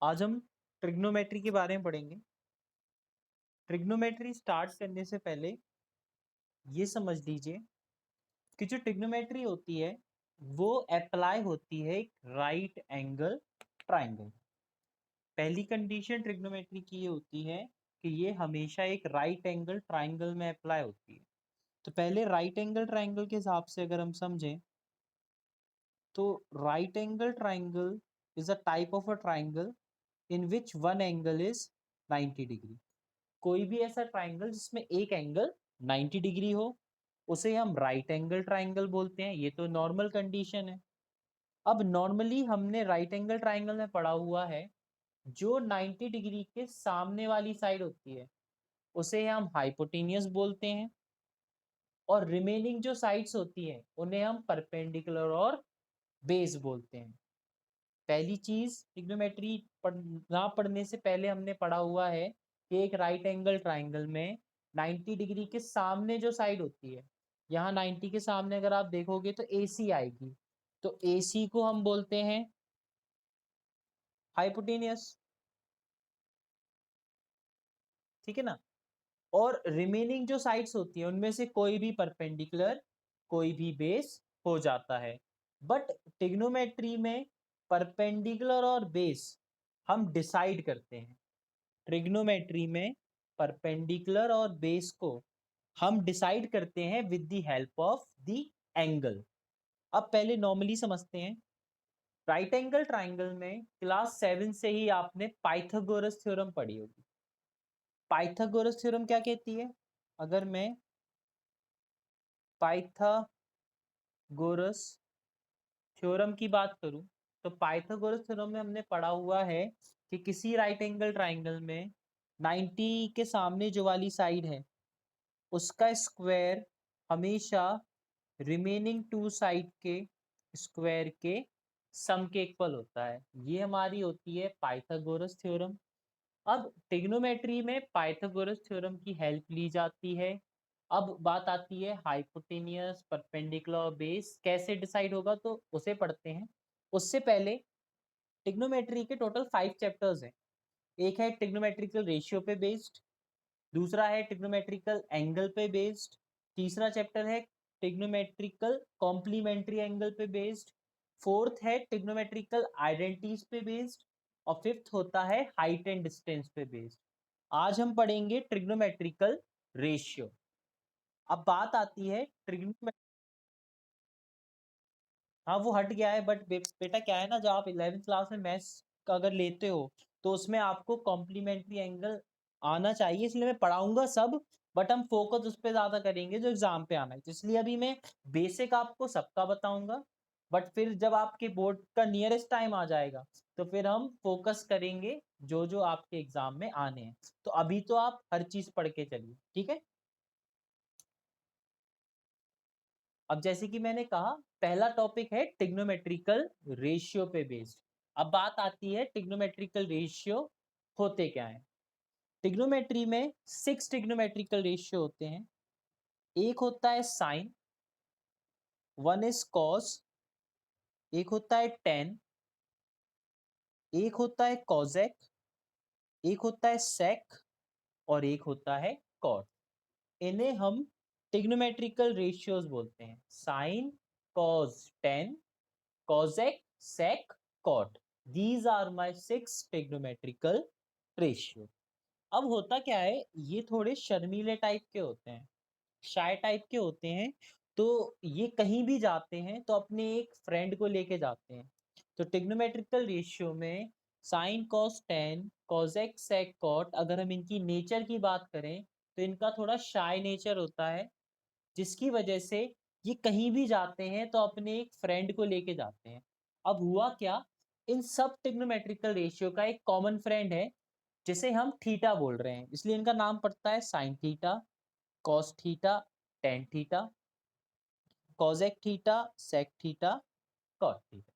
आज हम ट्रिग्नोमेट्री के बारे में पढ़ेंगे। ट्रिग्नोमेट्री स्टार्ट करने से पहले ये समझ लीजिए कि जो ट्रिग्नोमेट्री होती है वो अप्लाई होती है एक राइट एंगल ट्राइंगल। पहली कंडीशन ट्रिग्नोमेट्री की ये होती है कि ये हमेशा एक राइट एंगल ट्राइंगल में अप्लाई होती है। तो पहले राइट एंगल ट्राइंगल के हिसाब से अगर हम समझें तो right angle triangle is a type of a triangle in which one angle is 90 degree. कोई भी ऐसा ट्राइंगल जिसमें एक एंगल 90 डिग्री हो उसे हम राइट एंगल ट्राइंगल बोलते हैं। ये तो नॉर्मल कंडीशन है। अब नॉर्मली हमने राइट एंगल ट्राइंगल में पढ़ा हुआ है जो 90 डिग्री के सामने वाली साइड होती है उसे हम हाइपोटेनियस बोलते हैं और रिमेनिंग जो साइड्स होती है उन्हें हम परपेंडिकुलर और बेस बोलते हैं। पहली चीज ट्रिग्नोमेट्री ना पढ़ने से पहले हमने पढ़ा हुआ है कि एक राइट एंगल ट्राइंगल में 90 डिग्री के सामने जो साइड होती है, यहाँ 90 के सामने अगर आप देखोगे तो AC आएगी, तो AC को हम बोलते हैं हाइपोटेनियस। ठीक है ना। और रिमेनिंग जो साइड्स होती है उनमें से कोई भी परपेंडिकुलर कोई भी बेस हो जाता है। बट ट्रिग्नोमेट्री में परपेंडिकुलर और बेस हम डिसाइड करते हैं। ट्रिग्नोमेट्री में परपेंडिकुलर और बेस को हम डिसाइड करते हैं with the help of the angle. अब पहले नॉर्मली समझते हैं। राइट एंगल ट्राइंगल में क्लास 7 से ही आपने पाइथागोरस थ्योरम पढ़ी होगी। पाइथागोरस थ्योरम क्या कहती है? अगर मैं पाइथागोरस थ्योरम की बात करूं तो पाइथागोरस थ्योरम में हमने पढ़ा हुआ है कि किसी राइट एंगल ट्राइंगल में 90 के सामने जो वाली साइड है उसका स्क्वायर हमेशा रिमेनिंग टू साइड के स्क्वायर के सम के इक्वल होता है। ये हमारी होती है पाइथागोरस थ्योरम। अब ट्रिग्नोमेट्री में पाइथागोरस थ्योरम की हेल्प ली जाती है। अब बात आती है हाइपोटेनियस परपेंडिकुलर बेस कैसे डिसाइड होगा, तो उसे पढ़ते हैं। उससे पहले ट्रिग्नोमेट्री के टोटल 5 चैप्टर्स हैं। एक है ट्रिग्नोमेट्रिकल रेशियो पे बेस्ड, दूसरा है ट्रिग्नोमेट्रिकल एंगल पे बेस्ड, तीसरा चैप्टर है ट्रिग्नोमेट्रिकल कॉम्प्लीमेंट्री एंगल पे बेस्ड, फोर्थ है ट्रिग्नोमेट्रिकल आइडेंटिटीज पे बेस्ड और फिफ्थ होता है हाइट एंड डिस्टेंस पे बेस्ड। आज हम पढ़ेंगे ट्रिग्नोमेट्रिकल रेशियो। अब बात आती है ट्रिग्नोमेट्री। हाँ वो हट गया है, बट बेटा क्या है ना, जब आप 11th क्लास में मैथ्स का अगर लेते हो तो उसमें आपको कॉम्प्लीमेंट्री एंगल आना चाहिए, इसलिए मैं पढ़ाऊंगा सब। बट हम फोकस उस पर ज्यादा करेंगे जो एग्जाम पे आना है, तो इसलिए अभी मैं बेसिक आपको सबका बताऊंगा। बट फिर जब आपके बोर्ड का नियरेस्ट टाइम आ जाएगा तो फिर हम फोकस करेंगे जो जो आपके एग्जाम में आने हैं। तो अभी तो आप हर चीज पढ़ के चलिए, ठीक है। अब जैसे कि मैंने कहा पहला टॉपिक है ट्रिग्नोमेट्रिकल रेशियो पे बेस्ड। अब बात आती है ट्रिग्नोमेट्रिकल रेशियो होते क्या है। ट्रिग्नोमेट्री में 6 ट्रिग्नोमेट्रिकल रेशियो होते हैं। एक होता है साइन, वन इज कॉस, एक होता है टेन, एक होता है कॉजेक, एक होता है सेक और एक होता है कॉट। इन्हें हम ट्रिग्नोमेट्रिकल रेशियोज बोलते हैं। Sine, cos, tan, cosec, sec, cot. These are my 6 trigonometrical ratio. अब होता क्या है, ये थोड़े शर्मीले टाइप के होते हैं, शाय टाइप के होते हैं। तो ये कहीं भी जाते हैं तो अपने एक फ्रेंड को लेके जाते हैं। तो ट्रिग्नोमेट्रिकल रेशियो में sine cos tan cosec sec cot, अगर हम इनकी नेचर की बात करें तो इनका थोड़ा शाय नेचर होता है, जिसकी वजह से ये कहीं भी जाते हैं तो अपने एक फ्रेंड को लेके जाते हैं। अब हुआ क्या, इन सब ट्रिग्नोमेट्रिकल रेशियो का एक कॉमन फ्रेंड है जिसे हम थीटा बोल रहे हैं, इसलिए इनका नाम पड़ता है sine theta, cos theta, tan theta, cosec theta, sec theta, cot theta.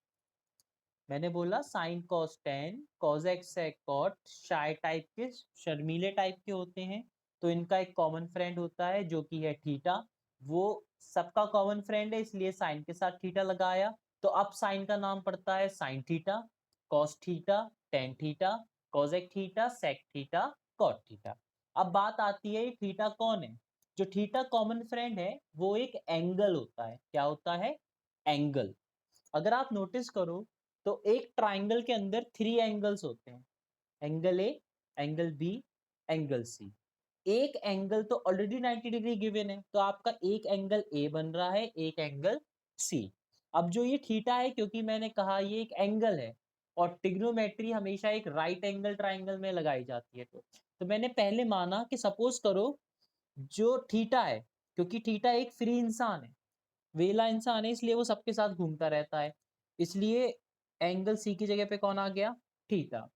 मैंने बोला sine cos tan cosec sec cot shy type के, शर्मीले टाइप के होते हैं। तो इनका एक कॉमन फ्रेंड होता है जो कि है थीटा। वो सबका कॉमन फ्रेंड है इसलिए साइन के साथ थीटा लगाया, तो अब साइन का नाम पड़ता है sine theta. Cos theta, tan theta, cosec theta, sec theta, cot theta. अब बात आती है थीटा कौन है? जो थीटा कॉमन फ्रेंड है वो एक एंगल होता है। क्या होता है? एंगल। अगर आप नोटिस करो तो एक ट्राइंगल के अंदर 3 एंगल्स होते हैं, angle a, angle b, angle c. एक एंगल तो ऑलरेडी 90 डिग्री गिवन है, तो आपका एक एंगल ए बन रहा है, एक एंगल सी। अब जो ये थीटा है, क्योंकि मैंने कहा ये एक एंगल है और ट्रिग्नोमेट्री हमेशा एक राइट एंगल ट्राइंगल में लगाई जाती है, तो मैंने पहले माना कि सपोज करो जो थीटा है, क्योंकि थीटा एक फ्री इंसान है, वेला इंसान है, इसलिए वो सबके साथ घूमता रहता है, इसलिए एंगल सी की जगह पे कौन आ गया? थीटा।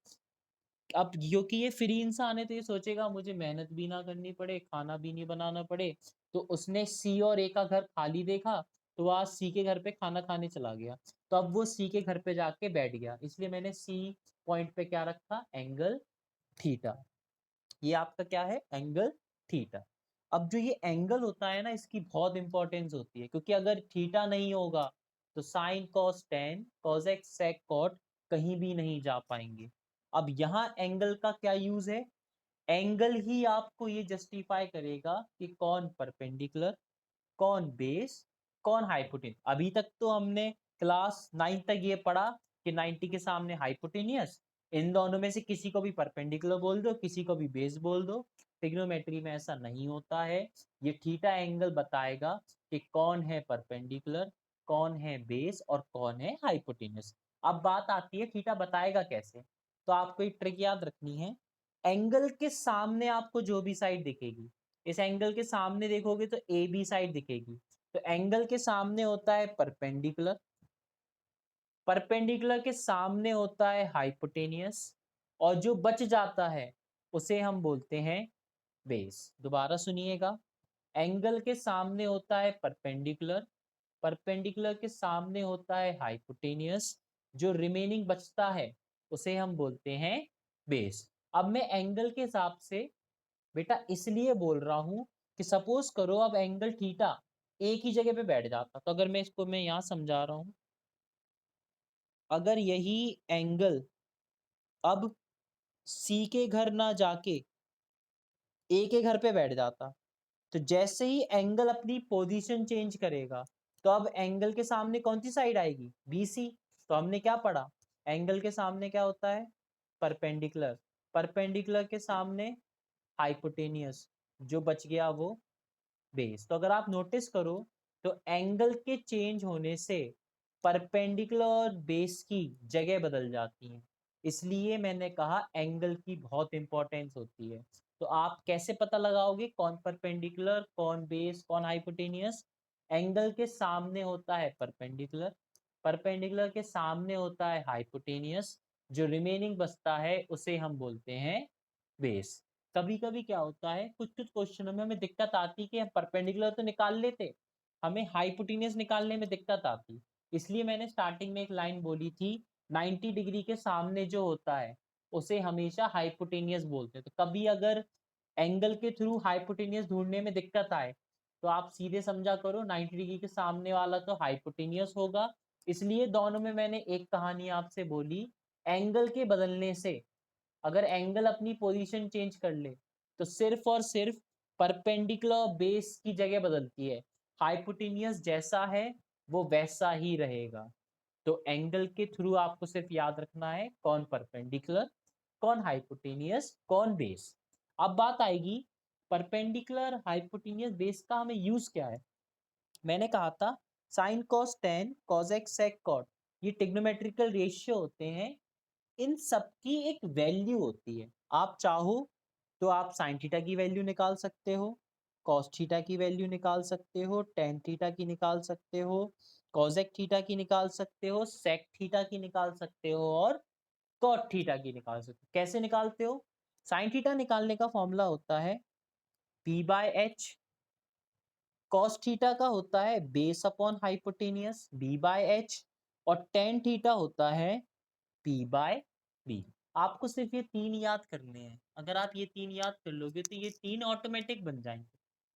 अब क्योंकि ये फ्री इंसान है तो ये सोचेगा मुझे मेहनत भी ना करनी पड़े, खाना भी नहीं बनाना पड़े, तो उसने सी और ए का घर खाली देखा, तो वो आज सी के घर पे खाना खाने चला गया, तो अब वो सी के घर पे जाके बैठ गया, इसलिए मैंने सी पॉइंट पे क्या रखा? Angle theta. ये आपका क्या है? Angle theta. अब जो ये एंगल होता है ना, इसकी बहुत इंपॉर्टेंस होती है, क्योंकि अगर थीटा नहीं होगा तो sine cos tan cosec sec cot कहीं भी नहीं जा पाएंगे। अब यहाँ एंगल का क्या यूज है? एंगल ही आपको ये जस्टिफाई करेगा कि कौन परपेंडिकुलर, कौन बेस, कौन हाइपोटेन्यूज। अभी तक तो हमने क्लास 9 तक ये पढ़ा कि 90 के सामने हाइपोटेनियस, इन दोनों में से किसी को भी परपेंडिकुलर बोल दो, किसी को भी बेस बोल दो। ट्रिग्नोमेट्री में ऐसा नहीं होता है, ये थीटा एंगल बताएगा कि कौन है परपेंडिकुलर, कौन है बेस और कौन है हाइपोटेनियस। अब बात आती है थीटा बताएगा कैसे, तो आपको एक ट्रिक याद रखनी है। एंगल के सामने आपको जो भी साइड दिखेगी, इस एंगल के सामने देखोगे तो ए बी साइड दिखेगी, तो एंगल के सामने होता है परपेंडिकुलर, परपेंडिकुलर के सामने होता है हाइपोटेनियस, और जो बच जाता है उसे हम बोलते हैं बेस। दोबारा सुनिएगा, एंगल के सामने होता है परपेंडिकुलर, परपेंडिकुलर के सामने होता है हाइपोटेनियस, जो रिमेनिंग बचता है उसे हम बोलते हैं बेस। अब मैं एंगल के हिसाब से बेटा इसलिए बोल रहा हूं कि सपोज करो अब एंगल थीटा एक ही जगह पे बैठ जाता, तो अगर मैं इसको मैं यहां समझा रहा हूं, अगर यही एंगल अब सी के घर ना जाके ए के घर पे बैठ जाता, तो जैसे ही एंगल अपनी पोजीशन चेंज करेगा तो अब एंगल के सामने कौन सी साइड आएगी? BC। तो हमने क्या पढ़ा? एंगल के सामने क्या होता है? परपेंडिकुलर, परपेंडिकुलर के सामने हाइपोटेनियस, जो बच गया वो बेस। तो अगर आप नोटिस करो तो एंगल के चेंज होने से परपेंडिकुलर और बेस की जगह बदल जाती है, इसलिए मैंने कहा एंगल की बहुत इंपॉर्टेंस होती है। तो आप कैसे पता लगाओगे कौन परपेंडिकुलर, कौन बेस, कौन हाइपोटेनियस? एंगल के सामने होता है परपेंडिकुलर, परपेंडिकुलर के सामने होता है हाइपोटेनियस, जो रिमेनिंग बचता है उसे हम बोलते हैं बेस। कभी कभी क्या होता है, कुछ कुछ क्वेश्चनों में हमें दिक्कत आती कि हम परपेंडिकुलर तो निकाल लेते, हमें हाइपोटेनियस निकालने में दिक्कत आती, इसलिए मैंने स्टार्टिंग में एक लाइन बोली थी 90 डिग्री के सामने जो होता है उसे हमेशा हाइपोटेनियस बोलते हैं। तो कभी अगर एंगल के थ्रू हाइपोटेनियस ढूंढने में दिक्कत आए तो आप सीधे समझा करो 90 डिग्री के सामने वाला तो हाइपोटेनियस होगा। इसलिए दोनों में मैंने एक कहानी आपसे बोली, एंगल के बदलने से अगर एंगल अपनी पोजीशन चेंज कर ले तो सिर्फ और सिर्फ परपेंडिकुलर बेस की जगह बदलती है, हाइपोटेनियस जैसा है वो वैसा ही रहेगा। तो एंगल के थ्रू आपको सिर्फ याद रखना है कौन परपेंडिकुलर, कौन हाइपोटेनियस, कौन बेस। अब बात आएगी परपेंडिकुलर हाइपोटेनियस बेस का हमें यूज क्या है। मैंने कहा था sine cos tan cosec sec cot, ये ट्रिग्नोमेट्रिकल रेशियो होते हैं, इन सबकी एक वैल्यू होती है। आप चाहो तो आप साइन थीटा की वैल्यू निकाल सकते हो, कॉस थीटा की वैल्यू निकाल सकते हो, टेन थीटा की निकाल सकते हो, कॉसेक थीटा की निकाल सकते हो, सेक थीटा की निकाल सकते हो और कॉट थीटा की निकाल सकते हो। कैसे निकालते हो? साइन थीटा निकालने का फॉर्मूला होता है P/h, कॉस थीटा का होता है बेस अपॉन हाइपोटेनियस B/h, और टेन थीटा होता है P/b। आपको सिर्फ ये 3 याद करने हैं, अगर आप ये 3 याद कर लोगे तो ये 3 ऑटोमेटिक बन जाएंगे।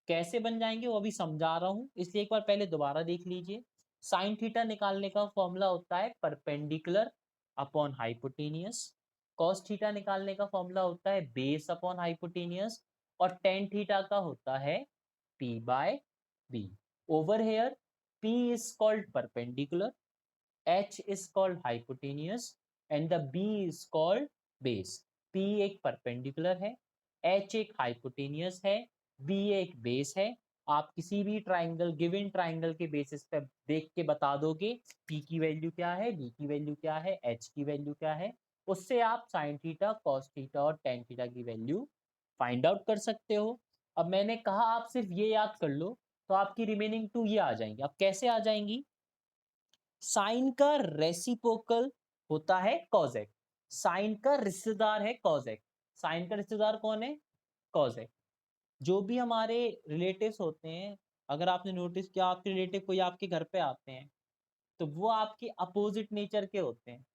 कैसे बन जाएंगे वो अभी समझा रहा हूं, इसलिए एक बार पहले दोबारा देख लीजिए। साइन थीटा निकालने का फॉर्मूला होता है perpendicular upon hypotenuse. Cos theta निकालने का फॉर्मूला होता है बेस अपॉन हाइपोटेनियस, और टेन थीटा का होता है p by b. Over here p is called perpendicular, H is called hypotenuse and the B is called base. P एक perpendicular है, H एक हाइपोटेनियस है, B एक बेस है। आप किसी भी ट्राइंगल, गिवन ट्राइंगल के बेसिस पे देख के बता दोगे P की वैल्यू क्या है, B की वैल्यू क्या है, H की वैल्यू क्या है। उससे आप साइन थीटा, कॉस थीटा और टेन थीटा की वैल्यू फाइंड आउट कर सकते हो। अब मैंने कहा आप सिर्फ ये याद कर लो, तो आपकी रिमेनिंग टू ये आ जाएंगी। अब कैसे आ जाएंगी? साइन का रेसिप्रोकल होता है कॉजेक, साइन का रिश्तेदार है कॉजेक। साइन का रिश्तेदार कौन है? कॉजेक। जो भी हमारे रिलेटिव्स होते हैं, अगर आपने नोटिस किया आपके रिलेटिव कोई आपके घर पे आते हैं, तो वो आपके अपोजिट नेचर के होते हैं।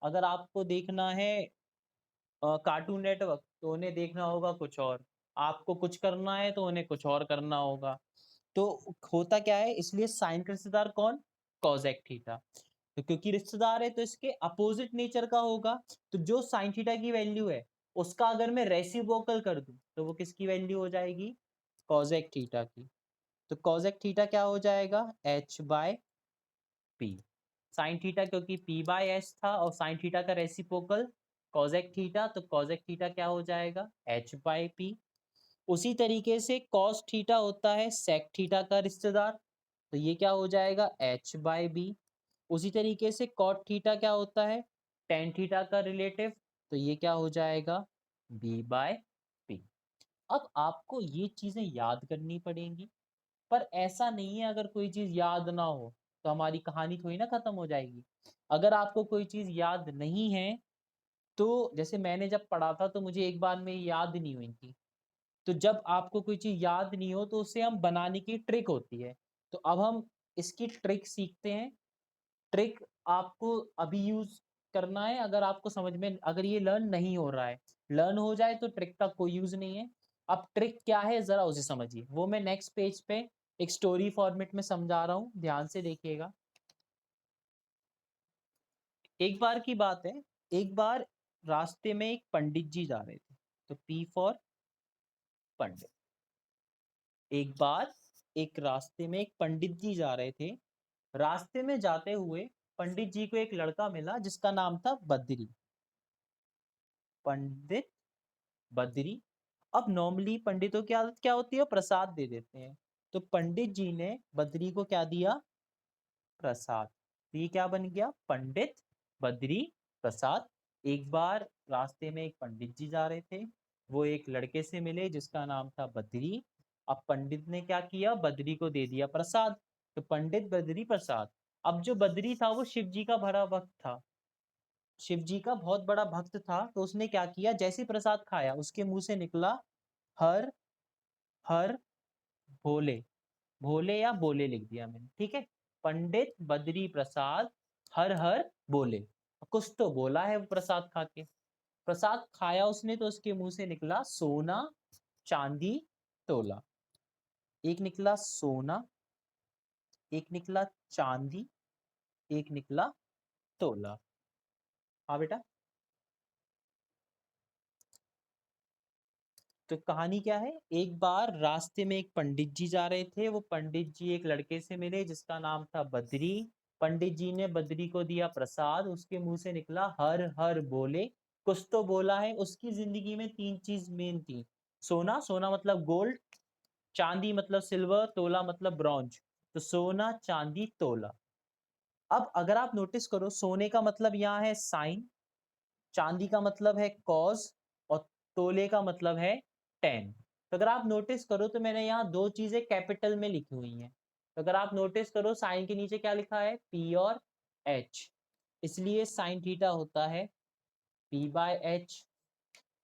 अगर आपको देखना है कार्टून नेटवर्क, तो उन्हें देखना होगा कुछ और, आपको कुछ करना है तो उन्हें कुछ और करना होगा। तो होता क्या है, इसलिए साइन का रिश्तेदार कौन? कॉजेक थीटा। तो क्योंकि रिश्तेदार है तो इसके अपोजिट नेचर का होगा। तो जो साइन थीटा की वैल्यू है उसका अगर मैं रेसिप्रोकल कर दूं तो वो किसकी वैल्यू हो जाएगी? कॉजेक थीटा की। तो कॉजेक थीटा क्या हो जाएगा? H by P. Sine theta क्योंकि पी बाय एच था और साइन थीटा का रेसिप्रोकल कॉजेक थीटा, तो कॉजेक थीटा क्या हो जाएगा? H by P. उसी तरीके से कॉस थीटा होता है सेक थीटा का रिश्तेदार, तो ये क्या हो जाएगा? H by b. उसी तरीके से कॉट थीटा क्या होता है? टेन थीटा का रिलेटिव, तो ये क्या हो जाएगा? B by p. अब आपको ये चीजें याद करनी पड़ेंगी, पर ऐसा नहीं है अगर कोई चीज याद ना हो तो हमारी कहानी थोड़ी ना खत्म हो जाएगी। अगर आपको कोई चीज याद नहीं है, तो जैसे मैंने जब पढ़ा था तो मुझे एक बार में याद नहीं हुई थी। तो जब आपको कोई चीज याद नहीं हो तो उसे हम बनाने की ट्रिक होती है। तो अब हम इसकी ट्रिक सीखते हैं। ट्रिक आपको अभी यूज करना है, अगर आपको समझ में, अगर ये लर्न नहीं हो रहा है, लर्न हो जाए तो ट्रिक का कोई यूज नहीं है। अब ट्रिक क्या है जरा उसे समझिए, वो मैं नेक्स्ट पेज पे एक स्टोरी फॉर्मेट में समझा रहा हूँ, ध्यान से देखिएगा। एक बार की बात है, एक बार रास्ते में एक पंडित जी जा रहे थे, तो पी फॉर पंडित। एक बार एक रास्ते में एक पंडित जी जा रहे थे, रास्ते में जाते हुए पंडित जी को एक लड़का मिला जिसका नाम था बद्री। पंडित बद्री। अब नॉर्मली पंडितों की आदत क्या होती है? प्रसाद दे देते हैं। तो पंडित जी ने बद्री को क्या दिया? प्रसाद। तो ये क्या बन गया? पंडित बद्री प्रसाद। एक बार रास्ते में एक पंडित जी जा रहे थे, वो एक लड़के से मिले जिसका नाम था बद्री। अब पंडित ने क्या किया? बद्री को दे दिया प्रसाद। तो पंडित बद्री प्रसाद। अब जो बद्री था वो शिव जी का बड़ा भक्त था, शिव जी का बहुत बड़ा भक्त था। तो उसने क्या किया? जैसे ही प्रसाद खाया उसके मुंह से निकला हर हर भोले। भोले या बोले लिख दिया मैंने, ठीक है। पंडित बद्री प्रसाद हर हर बोले। कुछ तो बोला है वो प्रसाद खा के। प्रसाद खाया उसने तो उसके मुंह से निकला सोना चांदी तोला। एक निकला सोना, एक निकला चांदी, एक निकला तोला। हाँ बेटा। तो कहानी क्या है? एक बार रास्ते में एक पंडित जी जा रहे थे, वो पंडित जी एक लड़के से मिले जिसका नाम था बद्री। पंडित जी ने बद्री को दिया प्रसाद, उसके मुंह से निकला हर हर बोले। कुछ तो बोला है। उसकी जिंदगी में तीन चीज मेन थी। सोना, सोना मतलब गोल्ड, चांदी मतलब सिल्वर, तोला मतलब ब्रॉन्ज। तो सोना चांदी तोला। अब अगर आप नोटिस करो, सोने का मतलब यहाँ है साइन, चांदी का मतलब है कॉस, और तोले का मतलब है टेन। तो अगर आप नोटिस करो तो मैंने यहाँ दो चीजें कैपिटल में लिखी हुई हैं। तो अगर आप नोटिस करो साइन के नीचे क्या लिखा है? पी और एच, इसलिए साइन थीटा होता है पी बाय एच।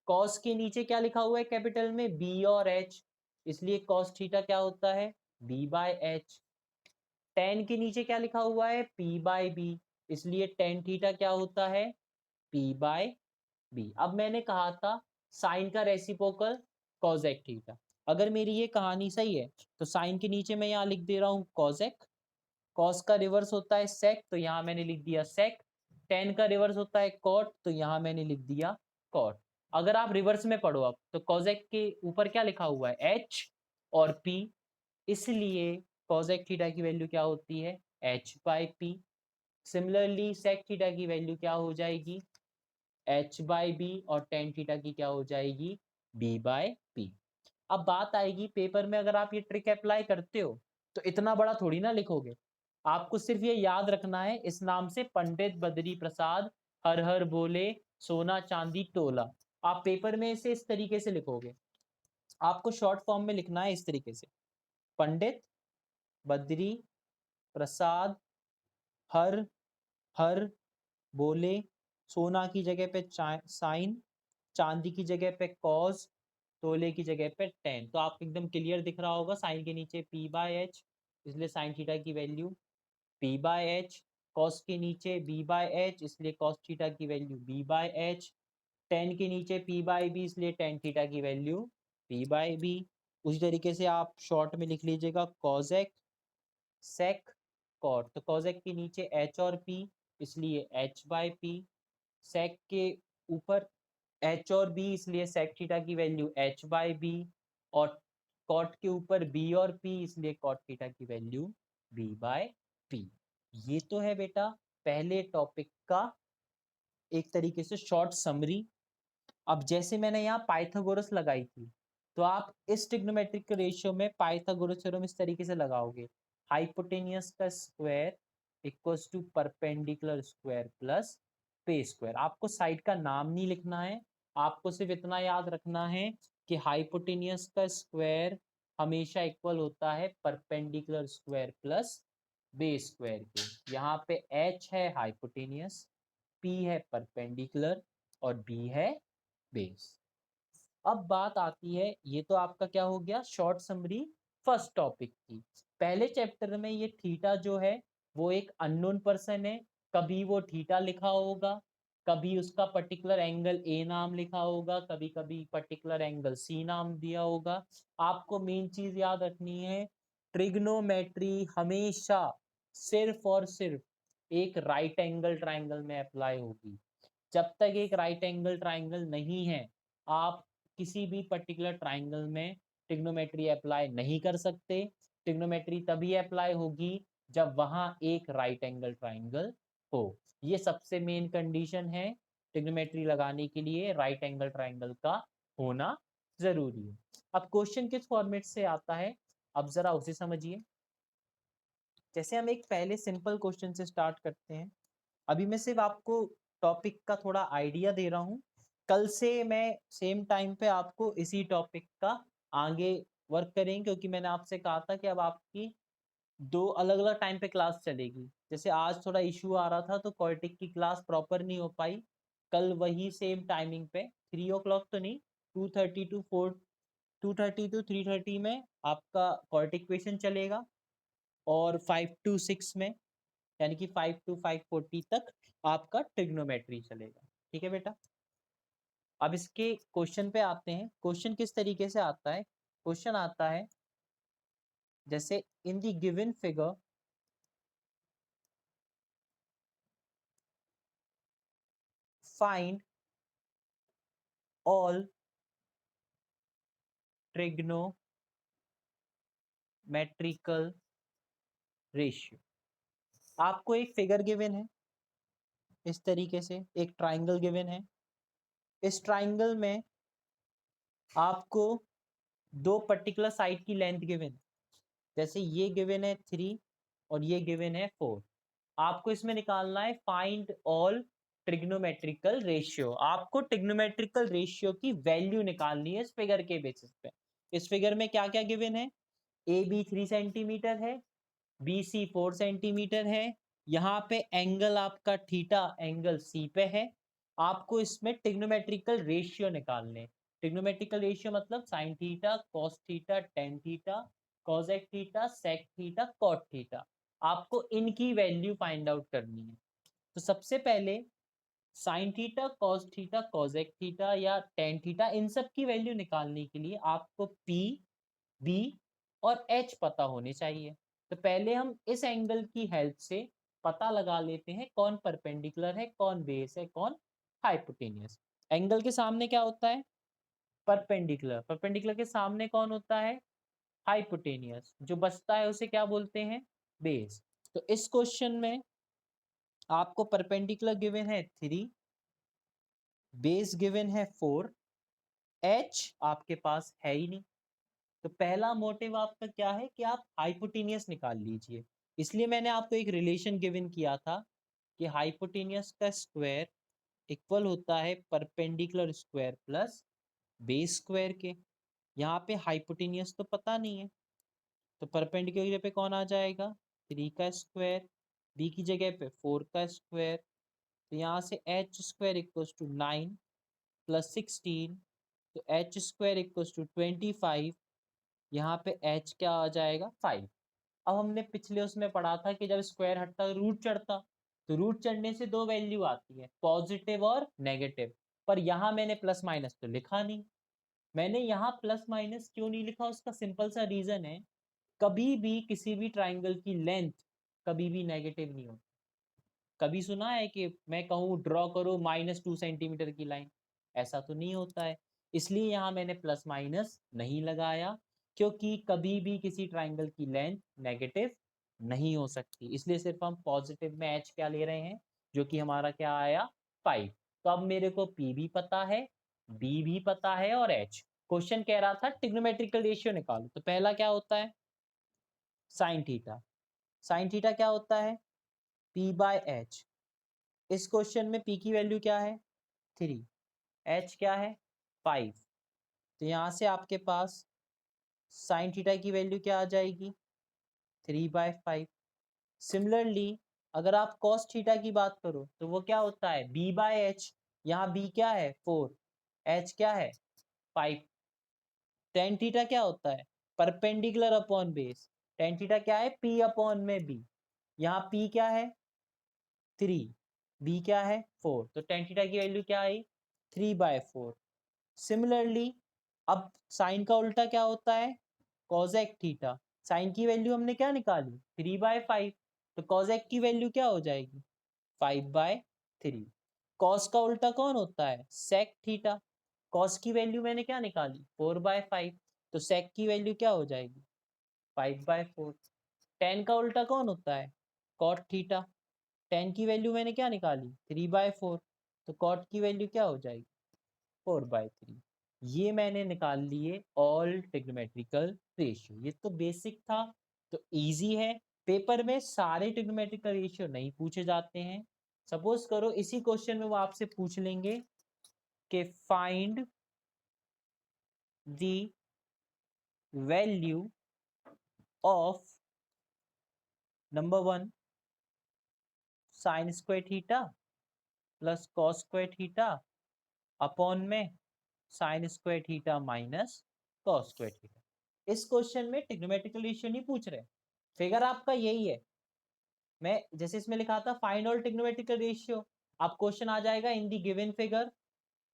कॉस के नीचे क्या लिखा हुआ है कैपिटल में? बी और एच, इसलिए कॉस थीटा क्या होता है? B by H. टेन के नीचे क्या लिखा हुआ है? पी बाय बी, इसलिए टेन थीटा क्या होता है? P by b. अब मैंने कहा था साइन का रेसिप्रोकल कॉजेक थीटा। अगर मेरी ये कहानी सही है तो साइन के नीचे मैं यहाँ लिख दे रहा हूँ कॉजेक। कॉस का रिवर्स होता है सेक, तो यहाँ मैंने लिख दिया सेक। tan का रिवर्स होता है cot, तो यहाँ मैंने लिख दिया cot। अगर आप रिवर्स में पढ़ो अब तो cosec के ऊपर क्या लिखा हुआ है h और p, इसलिए cosec थीटा की वैल्यू क्या होती है h by p। Similarly sec theta की वैल्यू क्या हो जाएगी h बाई b, और tan थीटा की क्या हो जाएगी b बाय p। अब बात आएगी पेपर में, अगर आप ये ट्रिक अप्लाई करते हो तो इतना बड़ा थोड़ी ना लिखोगे, आपको सिर्फ ये याद रखना है इस नाम से पंडित बद्री प्रसाद हर हर बोले सोना चांदी तोला। आप पेपर में इसे इस तरीके से लिखोगे, आपको शॉर्ट फॉर्म में लिखना है इस तरीके से, पंडित बद्री प्रसाद हर हर बोले, सोना की जगह पे साइन, चांदी की जगह पे कॉस, तोले की जगह पे टेन। तो आपको एकदम क्लियर दिख रहा होगा, साइन के नीचे p बाय एच, इसलिए साइन थीटा की value p by H, cos के नीचे b बाय एच, इसलिए कॉस थीटा की value b by H, ten के नीचे p बाय b, इसलिए टेन थीटा की वैल्यू p बाय b। उसी तरीके से आप शॉर्ट में लिख लीजिएगा कॉजेक सेक कॉट, तो कॉजेक के नीचे h और p, इसलिए h बाय p, सेक के ऊपर h और b, इसलिए सेक थीटा की वैल्यू h बाय b, और कॉट के ऊपर b और p, इसलिए कॉट थीटा की वैल्यू b बाय p। ये तो है बेटा पहले टॉपिक का एक तरीके से शॉर्ट समरी। अब जैसे मैंने यहाँ पाइथागोरस लगाई थी, तो आप इस ट्रिग्नोमेट्रिक रेशियो में पाइथागोरस थ्योरम इस तरीके से लगाओगे, हाइपोटेनियस का square equals to perpendicular square plus पे स्क्वायर। आपको साइड का नाम नहीं लिखना है, आपको सिर्फ इतना याद रखना है कि हाइपोटेनियस का स्क्वायर हमेशा इक्वल होता है perpendicular square plus base square के। यहाँ पे h है हाइपोटेनियस, p है परपेंडिकुलर और b है बेस। अब बात आती है, ये तो आपका क्या हो गया शॉर्ट समरी फर्स्ट टॉपिक की। पहले चैप्टर में ये थीटा जो है वो एक अननोन पर्सन है, कभी वो थीटा लिखा होगा, कभी उसका पर्टिकुलर एंगल ए नाम लिखा होगा, कभी कभी पर्टिकुलर एंगल सी नाम दिया होगा। आपको मेन चीज याद रखनी है, ट्रिग्नोमेट्री हमेशा सिर्फ और सिर्फ एक राइट एंगल ट्राइंगल में अप्लाई होगी। जब तक एक राइट एंगल ट्राइंगल नहीं है, आप किसी भी पर्टिकुलर ट्राइंगल में ट्रिग्नोमेट्री अप्लाई नहीं कर सकते। ट्रिग्नोमेट्री तभी अप्लाई होगी जब वहां एक राइट एंगल ट्राइंगल हो। ये सबसे मेन कंडीशन है ट्रिग्नोमेट्री लगाने के लिए, राइट एंगल ट्राइंगल का होना जरूरी है। अब क्वेश्चन किस फॉर्मेट से आता है, अब जरा उसे समझिए। जैसे हम एक पहले सिंपल क्वेश्चन से स्टार्ट करते हैं। अभी मैं सिर्फ आपको टॉपिक का थोड़ा आइडिया दे रहा हूँ, कल से मैं सेम टाइम पे आपको इसी टॉपिक का आगे वर्क करेंगे, क्योंकि मैंने आपसे कहा था कि अब आपकी दो अलग अलग टाइम पे क्लास चलेगी। जैसे आज थोड़ा इशू आ रहा था तो क्वार्टिक की क्लास प्रॉपर नहीं हो पाई, कल वही सेम टाइमिंग पे 3 o'clock तो नहीं, 2:30 टू 4, 2:30 टू 3:30 में आपका क्वार्टिक क्वेश्चन चलेगा, और 5 to 6 में, यानी कि 5 to 5:40 तक आपका ट्रिग्नोमेट्री चलेगा। ठीक है बेटा। अब इसके क्वेश्चन पे आते हैं। क्वेश्चन किस तरीके से आता है, क्वेश्चन आता है जैसे in the given figure find all trigonometrical ratio. आपको एक फिगर गिवन है, इस तरीके से एक ट्राइंगल गिवन है। इस ट्राइंगल में आपको दो पर्टिकुलर साइड की लेंथ गिवन, जैसे ये गिवन है 3 और ये गिवन है 4। आपको इसमें निकालना है फाइंड ऑल ट्रिग्नोमेट्रिकल रेशियो। आपको ट्रिग्नोमेट्रिकल रेशियो की वैल्यू निकालनी है इस फिगर के बेसिस पे। इस फिगर में क्या क्या गिवन है, ए बी 3 सेंटीमीटर है, बी सी 4 सेंटीमीटर है, यहाँ पे एंगल आपका थीटा एंगल सी पे है। आपको इसमें ट्रिग्नोमेट्रिकल रेशियो निकालने। ट्रिग्नोमेट्रिकल रेशियो मतलब sine theta cos theta tan theta cosec theta sec theta cot theta, आपको इनकी वैल्यू फाइंड आउट करनी है। तो सबसे पहले sign theta cos theta cosec theta या टेन थीटा, इन सब की वैल्यू निकालने के लिए आपको पी बी और एच पता होने चाहिए। तो पहले हम इस एंगल की हेल्प से पता लगा लेते हैं कौन परपेंडिकुलर है, कौन बेस है, कौन हाइपोटेनियस। एंगल के सामने क्या होता है? परपेंडिकुलर। परपेंडिकुलर के सामने कौन होता है? हाइपोटेनियस। जो बचता है उसे क्या बोलते हैं? बेस। तो इस क्वेश्चन में आपको परपेंडिकुलर गिवन है 3, बेस गिवन है 4, एच आपके पास है ही नहीं। तो पहला मोटिव आपका क्या है कि आप हाइपोटेनियस निकाल लीजिए। इसलिए मैंने आपको एक रिलेशन गिवन किया था कि हाइपोटेनियस का स्क्वायर इक्वल होता है perpendicular square plus base square के। यहाँ पे हाइपोटेनियस तो पता नहीं है, तो परपेंडिकुलर की जगह पे कौन आ जाएगा? 3 का स्क्वायर, बी की जगह पे 4 का स्क्वायर। तो यहाँ से h square equals to 9 plus 16, तो एच स्क्वायर इक्वल्स टू 25। यहाँ पे एच क्या आ जाएगा? 5। अब हमने पिछले उसमें पढ़ा था कि जब स्क्वायर हटता है रूट चढ़ता, तो रूट चढ़ने से दो वैल्यू आती है, पॉजिटिव और नेगेटिव। पर यहाँ मैंने प्लस माइनस तो लिखा नहीं। मैंने यहाँ प्लस माइनस क्यों नहीं लिखा? उसका सिंपल सा रीजन है, कभी भी किसी भी ट्राइंगल की लेंथ कभी भी नेगेटिव नहीं होती। कभी सुना है कि मैं कहूँ ड्रॉ करो -2 सेंटीमीटर की लाइन? ऐसा तो नहीं होता है। इसलिए यहाँ मैंने प्लस माइनस नहीं लगाया, क्योंकि कभी भी किसी ट्राइंगल की लेंथ नेगेटिव नहीं हो सकती। इसलिए सिर्फ हम पॉजिटिव में एच क्या ले रहे हैं, जो कि हमारा क्या आया? 5। तो अब मेरे को पी भी पता है, बी भी पता है और एच। क्वेश्चन कह रहा था ट्रिग्नोमेट्रिकल रेशियो निकालो, तो पहला क्या होता है? Sine theta. साइन थीटा क्या होता है? P by H. इस क्वेश्चन में पी की वैल्यू क्या है? 3, एच क्या है? 5। तो यहाँ से आपके पास साइन थीटा की वैल्यू क्या आ जाएगी? 3/5। सिमिलरली अगर आप कॉस थीटा की बात करो तो वो क्या होता है? B by h. यहाँ बी क्या है? 4, एच क्या है? 5। टेन थीटा क्या होता है? Perpendicular upon base. Ten theta क्या है? पी अपॉन में बी। यहाँ पी क्या है? 3, बी क्या है? 4। तो टेन थीटा की वैल्यू क्या आई? 3/4। सिमिलरली अब साइन का उल्टा क्या होता है? कॉजेक थीटा। साइन की वैल्यू हमने क्या निकाली? 3/5। तो कॉजेक की वैल्यू क्या हो जाएगी? 5/3। कॉस का उल्टा कौन होता है? Sec theta. कॉस की वैल्यू मैंने क्या निकाली? 4/5। तो सेक की वैल्यू क्या हो जाएगी? 5/4। टेन का उल्टा कौन होता है? Cot theta. टेन की वैल्यू मैंने क्या निकाली? 3/4। तो कॉट की वैल्यू क्या हो जाएगी? 4/3। ये मैंने निकाल लिए ऑल ट्रिग्नोमेट्रिकल रेशियो। ये तो बेसिक था, तो इजी है। पेपर में सारे ट्रिग्नोमेट्रिकल रेशियो नहीं पूछे जाते हैं। सपोज करो इसी क्वेश्चन में वो आपसे पूछ लेंगे कि find the value of number 1 sine square theta plus cos square theta upon में sine square theta minus cos square theta. इस क्वेश्चन में ट्रिग्नोमेट्रिकल रेशियो नहीं पूछ रहे, फिगर आपका यही है। मैं जैसे इसमें लिखा था फाइंड ऑल ट्रिग्नोमेट्रिकल रेशियो, अब क्वेश्चन आ जाएगा in the given figure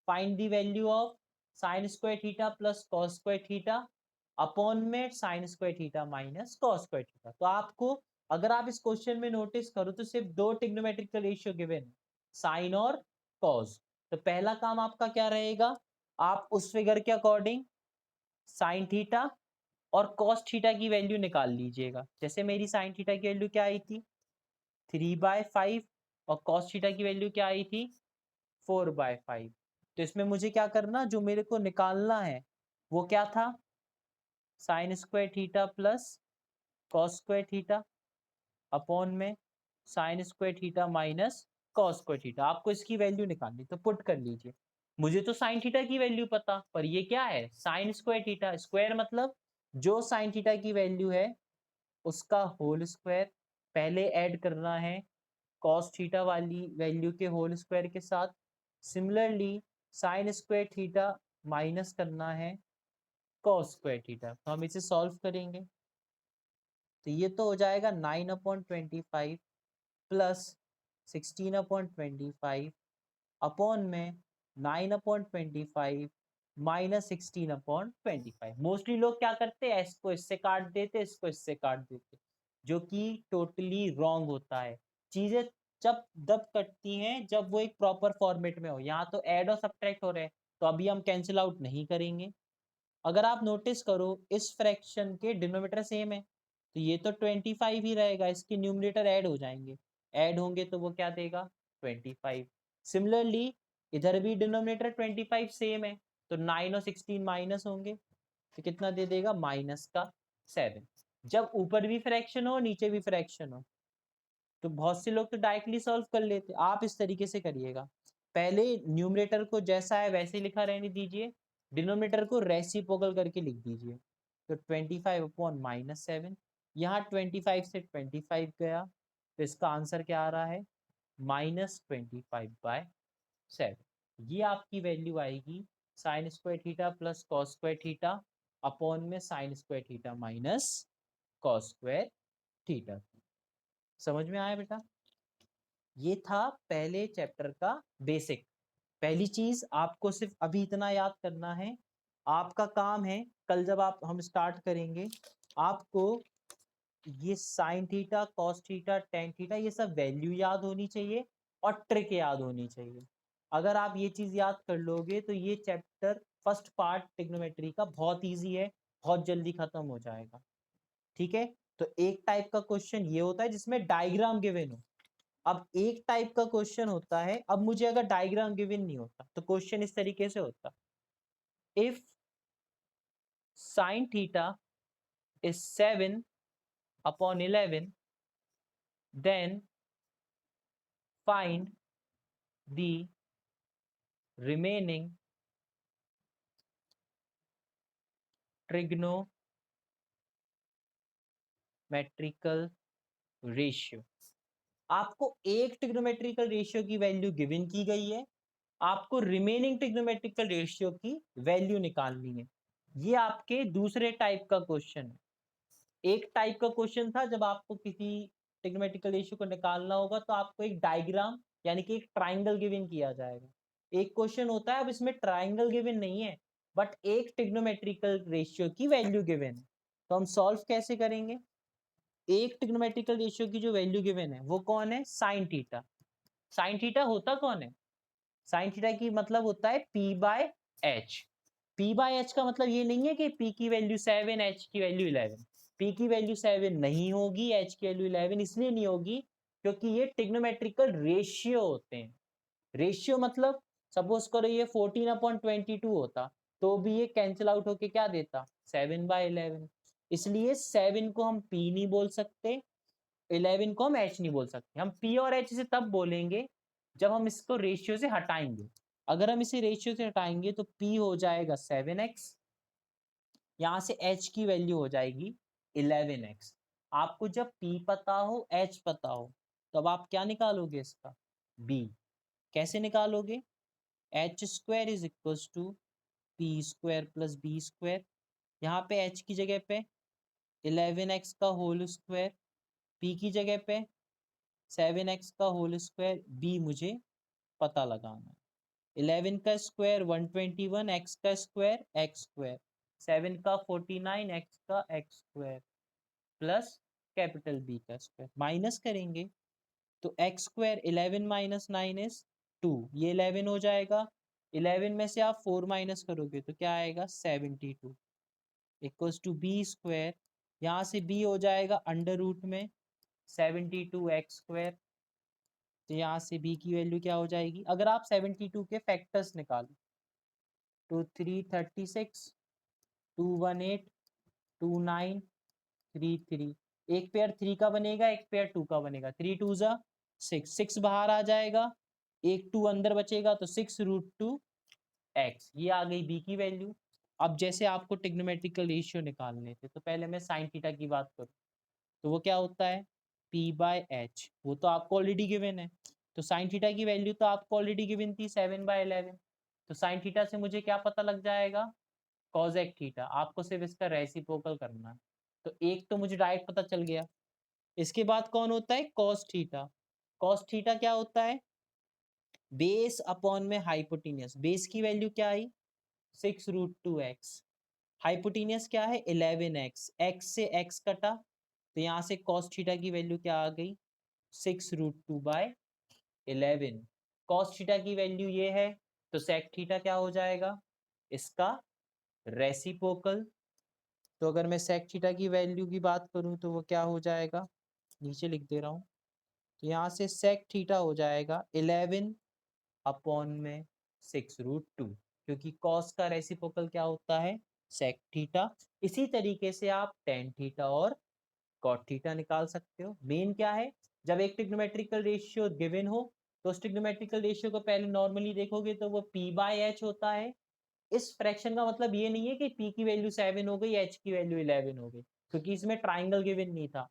find the value of sine square theta plus cos square theta upon में sine square theta minus cos square theta. तो आपको अगर आप इस क्वेश्चन में नोटिस करो तो सिर्फ दो ट्रिग्नोमेट्रिकल रेशियो गिवन, साइन और कॉस। तो पहला काम आपका क्या रहेगा? आप उस फिगर के अकॉर्डिंग साइन थीटा और कॉस थीटा की वैल्यू निकाल लीजिएगा। जैसे मेरी साइन थीटा की वैल्यू क्या आई थी? 3/5। और कॉस थीटा की वैल्यू क्या आई थी? 4/5। तो इसमें मुझे क्या करना, जो मेरे को निकालना है वो क्या था? Sine square theta plus cos square theta upon में sine square theta minus cos square theta. आपको इसकी वैल्यू निकालनी, तो पुट कर लीजिए। मुझे तो साइन थीटा की वैल्यू पता, पर ये क्या है? Sign square theta. स्क्वायर मतलब जो साइन थीटा की वैल्यू है उसका होल स्क्वायर पहले ऐड करना है कॉस थीटा वाली वैल्यू के होल स्क्वायर के साथ। Similarly sign square theta minus करना है कॉस स्क्वायर थीटा। तो हम इसे सॉल्व करेंगे, तो ये तो हो जाएगा 9/25 प्लस 16/25 अपॉन में 9/25 माइनस 16/25। मोस्टली लोग क्या करते हैं, इसको इससे काट देते, इसको इससे काट देते, जो कि टोटली रॉन्ग होता है। चीजें जब दब कटती हैं जब वो एक प्रॉपर फॉर्मेट में हो। यहाँ तो ऐड और सब्ट्रैक्ट हो रहे हैं, तो अभी हम कैंसिल आउट नहीं करेंगे। अगर आप नोटिस करो इस फ्रैक्शन के डिनोमिनेटर सेम है, तो ये तो 25 ही रहेगा, इसके न्यूमरेटर ऐड हो जाएंगे, ऐड होंगे तो वो क्या देगा 25। सिमिलरली इधर भी डिनोमिनेटर 25 सेम है, तो 9 और 16 माइनस होंगे, तो कितना दे देगा -7। जब ऊपर भी फ्रैक्शन हो नीचे भी फ्रैक्शन हो, तो बहुत से लोग तो डायरेक्टली सॉल्व कर लेते, आप इस तरीके से करिएगा। पहले न्यूमरेटर को जैसा है वैसे लिखा रहने दीजिए, डिनोमिनेटर को रेसिप्रोकल करके लिख दीजिए। तो 25/-7, यहाँ 25 से 25 गया, तो इसका आंसर क्या आ रहा है -25/7। ये आपकी वैल्यू आएगी sine square theta plus cos square theta upon में sine square theta minus cos square theta. समझ में आया बेटा? ये था पहले चैप्टर का बेसिक। पहली चीज आपको सिर्फ अभी इतना याद करना है, आपका काम है कल जब हम स्टार्ट करेंगे, आपको ये sign theta cos theta tan theta ये सब वैल्यू याद होनी चाहिए और ट्रिक याद होनी चाहिए। अगर आप ये चीज याद कर लोगे तो ये चैप्टर फर्स्ट पार्ट ट्रिग्नोमेट्री का बहुत ईजी है, बहुत जल्दी खत्म हो जाएगा। ठीक है, तो एक टाइप का क्वेश्चन ये होता है जिसमें डायग्राम गिवन हो। अब एक टाइप का क्वेश्चन होता है, अब मुझे अगर डायग्राम गिवन नहीं होता तो क्वेश्चन इस तरीके से होता, if sine theta is 7/11 then find the remaining trigonometrical ratio. आपको एक ट्रिग्नोमेट्रिकल रेशियो की वैल्यू गिवन की गई है, आपको रिमेनिंग ट्रिग्नोमेट्रिकल रेशियो की वैल्यू निकालनी है। ये आपके दूसरे टाइप का क्वेश्चन है। एक टाइप का क्वेश्चन था जब आपको किसी ट्रिग्नोमेट्रिकल रेशियो को निकालना होगा तो आपको एक डायग्राम यानी कि एक ट्राइंगल गिवन किया जाएगा। एक क्वेश्चन होता है अब इसमें ट्राइंगल गिवन नहीं है बट एक ट्रिग्नोमेट्रिकल रेशियो की वैल्यू गिवन है, तो हम सॉल्व कैसे करेंगे? एक ट्रिग्नोमेट्रिकल रेशियो की जो वैल्यू गिवन है वो कौन है? Sine theta. साइन थीटा होता कौन है? साइन थीटा की मतलब होता है p/h। p/h का मतलब ये नहीं है कि p की वैल्यू 7 h की वैल्यू 11। p की वैल्यू 7 नहीं होगी, h की वैल्यू 11 इसलिए नहीं होगी क्योंकि ये ट्रिग्नोमेट्रिकल रेशियो होते हैं। रेशियो मतलब सपोज करो ये 14/22 होता तो भी ये कैंसिल आउट होके क्या देता 7/11। इसलिए 7 को हम p नहीं बोल सकते, 11 को हम h नहीं बोल सकते। हम p और h से तब बोलेंगे जब हम इसको रेशियो से हटाएंगे। अगर हम इसे रेशियो से हटाएंगे तो p हो जाएगा 7x, यहाँ से h की वैल्यू हो जाएगी 11x। आपको जब p पता हो h पता हो तब आप क्या निकालोगे इसका b। कैसे निकालोगे? H square is equals to p square plus b square. यहाँ पे h की जगह पे 11x का होल स्क्वायर, p की जगह पे 7x का होल स्क्वायर, b मुझे पता लगाना है। 11 का स्क्वायर 121, x का स्क्वायर x स्क्वायर, 7 का 49, x का x square plus capital B का स्क्वायर माइनस करेंगे तो x स्क्वायर 11 माइनस 9 इज 2, ये 11 हो जाएगा। 11 में से आप 4 माइनस करोगे तो क्या आएगा 72 इक्वल्स टू बी स्क्वायर। यहाँ से b हो जाएगा अंडर रूट में 72x स्क्वायर, तो यहाँ से b की वैल्यू क्या हो जाएगी? अगर आप 72 के फैक्टर्स निकालो तो 336, 218, 29, 33, एक पेयर 3 का बनेगा एक पेयर 2 का बनेगा, 3 2 जा 6, 6 बाहर आ जाएगा, एक 2 अंदर बचेगा तो 6√2x, ये आ गई b की वैल्यू। अब जैसे आपको ट्रिग्नोमेट्रिकल रेशियो निकालने थे तो पहले मैं साइन थीटा की बात करूँ तो वो क्या होता है p/h, वो तो आपको ऑलरेडी गिवन है। तो साइन थीटा की वैल्यू तो आपको ऑलरेडी गिवन थी 7/11, तो साइन थीटा से मुझे क्या पता लग जाएगा कॉजेक थीटा। आपको सिर्फ इसका रेसिप्रोकल करना है, तो एक तो मुझे डायरेक्ट पता चल गया। इसके बाद कौन होता है कॉस थीटा। कॉस थीटा क्या होता है? बेस अपॉन में हाइपोटेनियस। बेस की वैल्यू क्या आई 6√2x, हाइपोटेनियस क्या है 11x, x से x कटा तो यहाँ से कॉस थीटा की वैल्यू क्या आ गई 6√2/11। कॉस थीटा की वैल्यू ये है, तो सेक थीटा क्या हो जाएगा, इसका रेसिप्रोकल। तो अगर मैं सेक थीटा की वैल्यू की बात करूं तो वो क्या हो जाएगा, नीचे लिख दे रहा हूं। तो यहाँ से सेक थीटा हो जाएगा 11/6√2, क्योंकि कॉस का रेसिप्रोकल क्या होता है, सेक थीटा। इसी तरीके से आप टेन थीटा और कॉट थीटा निकाल सकते हो। मेन क्या है, जब एक ट्रिग्नोमेट्रिकल रेशियो गिवन हो तो उस ट्रिग्नोमेट्रिकल रेशियो को पहले नॉर्मली देखोगे तो वो p/h होता है। इस फ्रैक्शन का मतलब ये नहीं है कि p की वैल्यू 7 हो गई, h की वैल्यू 11 हो गई, क्योंकि इसमें ट्राइंगल गिवन नहीं था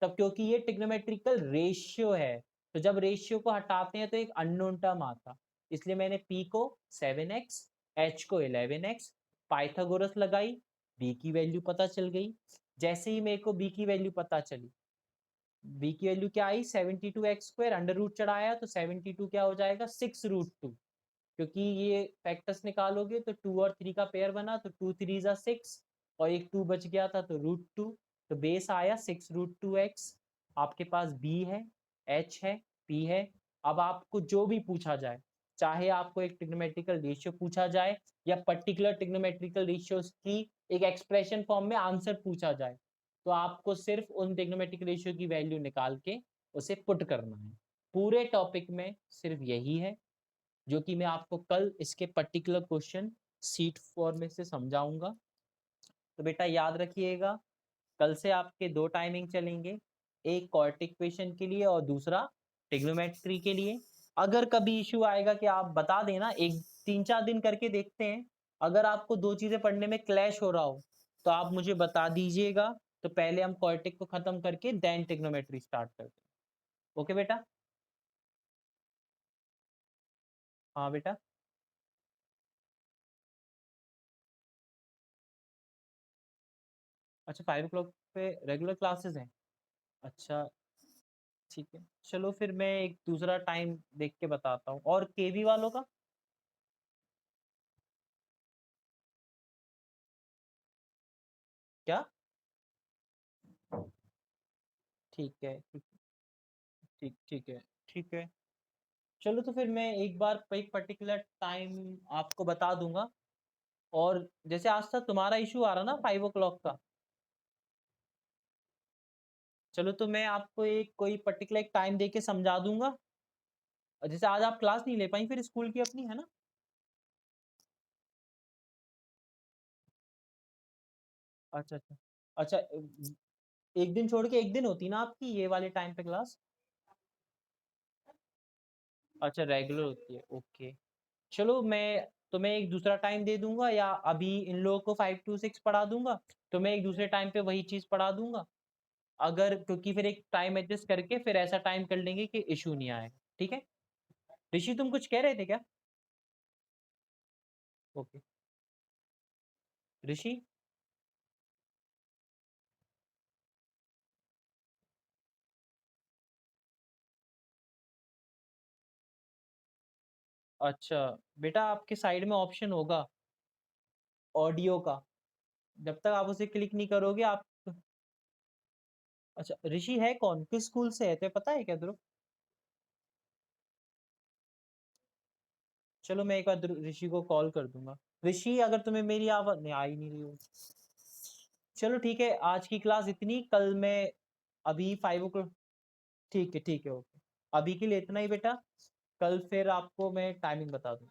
तब, क्योंकि ये ट्रिग्नोमेट्रिकल रेशियो है। तो जब रेशियो को हटाते हैं तो एक अननोन टर्म आता, इसलिए मैंने p को 7x, h को 11x, पाइथागोरस लगाई, b की वैल्यू पता चल गई। जैसे ही मेरे को b की वैल्यू पता चली, b की वैल्यू क्या आई, 72x², अंडर रूट चढ़ाया तो 72 क्या हो जाएगा, 6√2। क्योंकि ये फैक्टर्स निकालोगे तो 2 और 3 का पेयर बना, तो 2 3 जा 6 और एक 2 बच गया था तो √2। तो बेस आया 6√2x। आपके पास b है, h है, p है। अब आपको जो भी पूछा जाए, चाहे आपको एक ट्रिग्नोमेट्रिकल रेशियो पूछा जाए या पर्टिकुलर ट्रिग्नोमेट्रिकल रेशियोज की एक एक्सप्रेशन फॉर्म में आंसर पूछा जाए, तो आपको सिर्फ उन ट्रिग्नोमेट्रिक रेशियो की वैल्यू निकाल के उसे पुट करना है। पूरे टॉपिक में सिर्फ यही है, जो कि मैं आपको कल इसके पर्टिकुलर क्वेश्चन सीट 4 में से समझाऊंगा। तो बेटा याद रखिएगा, कल से आपके दो टाइमिंग चलेंगे, एक क्वाड्रेटिक इक्वेशन के लिए और दूसरा ट्रिग्नोमेट्री के लिए। अगर कभी इशू आएगा कि आप बता देना, एक 3-4 दिन करके देखते हैं, अगर आपको दो चीजें पढ़ने में क्लैश हो रहा हो तो आप मुझे बता दीजिएगा। तो पहले हम क्वाड्रेटिक को खत्म करके देन ट्रिग्नोमेट्री स्टार्ट करते हैं। ओके बेटा। हाँ बेटा। अच्छा 5 o'clock पे रेगुलर क्लासेस हैं। अच्छा ठीक है, चलो फिर मैं एक दूसरा टाइम देख के बताता हूँ। और केवी वालों का क्या, ठीक है, ठीक ठीक है, ठीक है। चलो तो फिर मैं एक बार एक पर्टिकुलर टाइम आपको बता दूंगा। और जैसे आज तक तुम्हारा इशू आ रहा ना 5 o'clock का, चलो तो मैं आपको एक कोई पर्टिकुलर एक टाइम दे के समझा दूंगा। और जैसे आज आप क्लास नहीं ले पाई फिर स्कूल की अपनी, है ना। अच्छा अच्छा। अच्छा एक दिन छोड़ के एक दिन होती ना आपकी ये वाले टाइम पे क्लास। अच्छा रेगुलर होती है, ओके। चलो मैं तुम्हें एक दूसरा टाइम दे दूंगा, या अभी इन लोगों को 5 to 6 पढ़ा दूंगा, तो मैं एक दूसरे टाइम पे वही चीज पढ़ा दूंगा। अगर क्योंकि फिर एक टाइम एडजस्ट करके फिर ऐसा टाइम कर लेंगे कि इशू नहीं आएगा, ठीक है। ऋषि तुम कुछ कह रहे थे क्या। ओके ऋषि। अच्छा बेटा, आपके साइड में ऑप्शन होगा ऑडियो का, जब तक आप उसे क्लिक नहीं करोगे आप। अच्छा ऋषि है कौन, किस स्कूल से है, तो पता है क्या ध्रुव। चलो मैं एक बार ऋषि को कॉल कर दूंगा। ऋषि अगर तुम्हें मेरी आवाज नहीं, आ ही नहीं रही हो। चलो ठीक है, आज की क्लास इतनी, कल मैं अभी 5 o'clock। ठीक है ओके। अभी के लिए इतना ही बेटा, कल फिर आपको मैं टाइमिंग बता दूँ।